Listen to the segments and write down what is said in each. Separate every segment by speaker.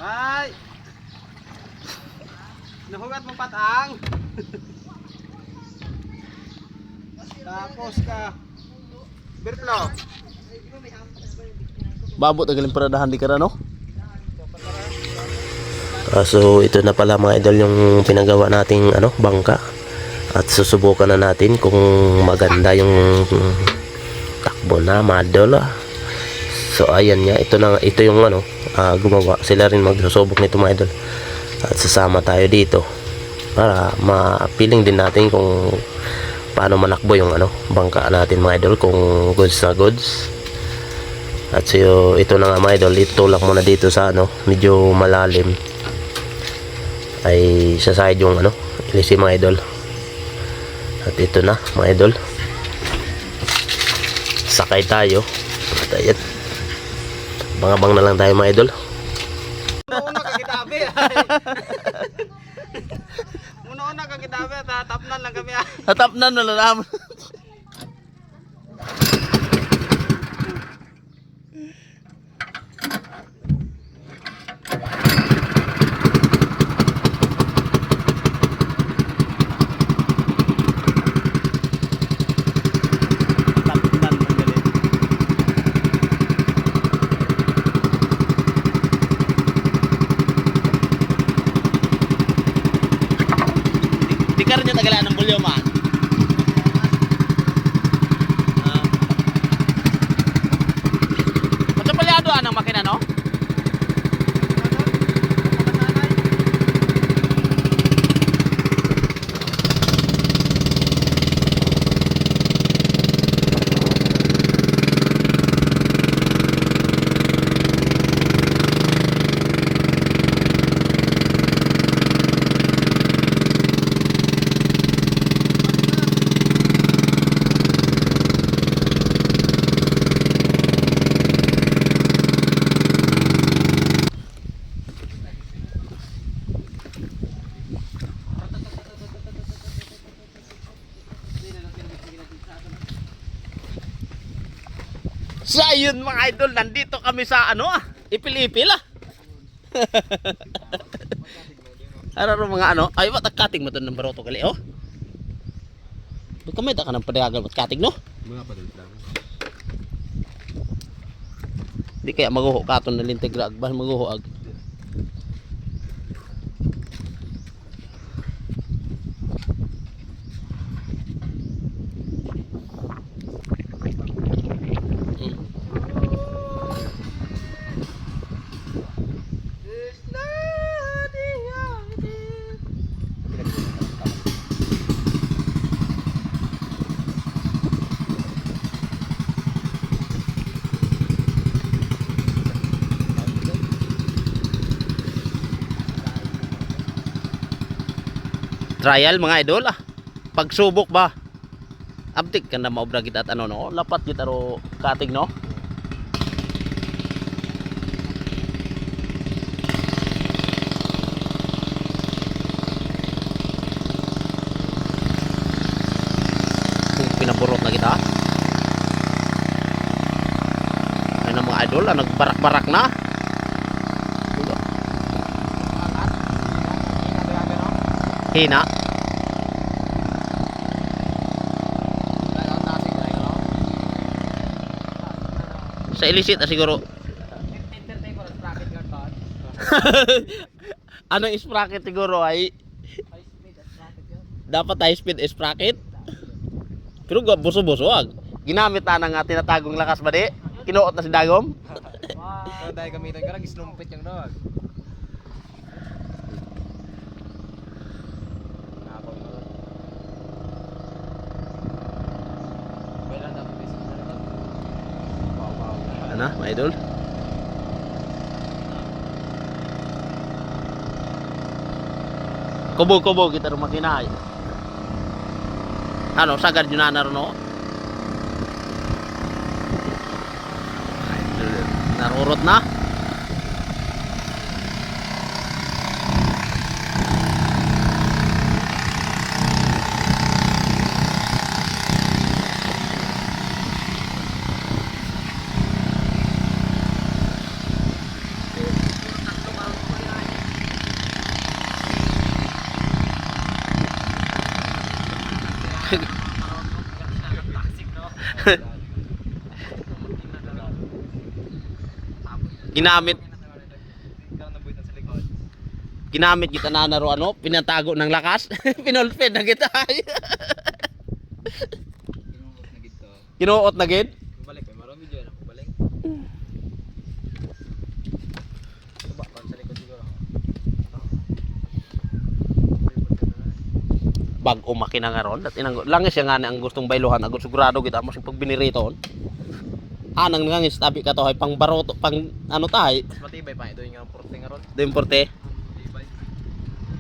Speaker 1: Ay! Nahugat mo patang. Tapos ka. Birplo.
Speaker 2: Babot na galing paradahan di ka no? So ito na pala mga idol yung pinagawa nating bangka. At susubukan na natin kung maganda yung takbo na mga idol. So ayan nga, ito yung gumawa. Sila rin magsusubok nito mga idol. At sasama tayo dito para mapiling din natin kung paano manakbo yung bangka natin mga idol, kung goods na goods. At so ito na nga mga idol, itulak muna dito sa medyo malalim ay sa side yung ilisi mga idol. At ito na mga idol, sakay tayo. At ayan, bangabang na lang tayo mga idol.
Speaker 1: Una ka kitabi. Una ka kitabi, tatapnan lang kami.
Speaker 2: Tatapnan na lang. Di ka rin yung tagalaan ng bulyo man. Matsapalyado ang makina no? So ayun mga idol, nandito kami sa ipil-ipil Ano mga ay matakating mo to ng baroto gali Bukan may ka ng padagal matakating no?
Speaker 1: Mga padagdag.
Speaker 2: Di kaya maguho katon na lintegra agban maguho ag. Trial mga idol pagsubok ba abtik ka na maobra kita at no lapat kita ro katig no pinaburot na kita ay na mga idol nagbarak-barak na hina sa ilisit siguro anong sprocket siguro ay dapat high speed sprocket pero buso-buso ginamit na ng tinatagong lakas ba di kinuot na si Dagom
Speaker 1: Dahil gamitan ka lang islumpit yung dog.
Speaker 2: Ano, mga idol? Kubo-kubo kita rin makina. Sagad yun na naroon o. Narurot na. Ginamit
Speaker 1: Ikaw nabuhitan sa likod.
Speaker 2: ginamit kita na naro ano, pinatago ng lakas. Pinulpid na kita.
Speaker 1: Kinuot na gito.
Speaker 2: Kinuot na gid.
Speaker 1: Balik pa marami video na balik. Suba pa sa likod siguro.
Speaker 2: Bag-o makina nga ron. Langis siya nga ang gustong bailuhan. Agad sigurado kita mo sing pagbiniriton. Anang ngangis tabi ka to ay pang baroto, pang ano tayo.
Speaker 1: Mas matibay pa ito yung porte nga ron.
Speaker 2: Ito yung porte.
Speaker 1: Matibay.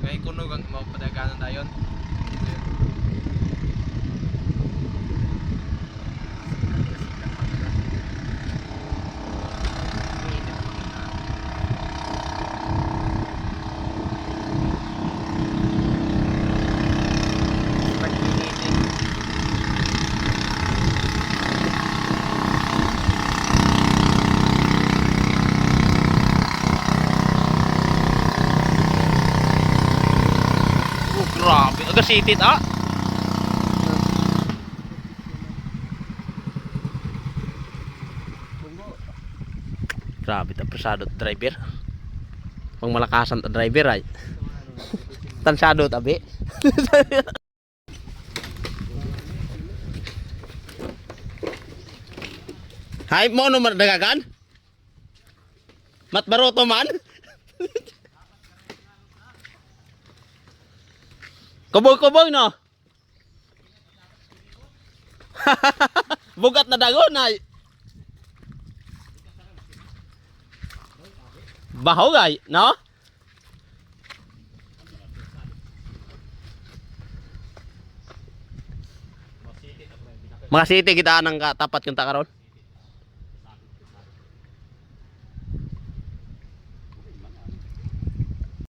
Speaker 1: Ngayon kunog ang mapadaganan na yun.
Speaker 2: Oh, grabe. Aga sitit ah. Grabe ta presado driver. Pang malakasan ta driver ay. Tansado tabi. Hay mo no dagagan? Mat baroto man. Kuboy-kuboy no. Bugat na dagon ay. Bahaw gay, no? Mga city kita nang tapat yung takaron.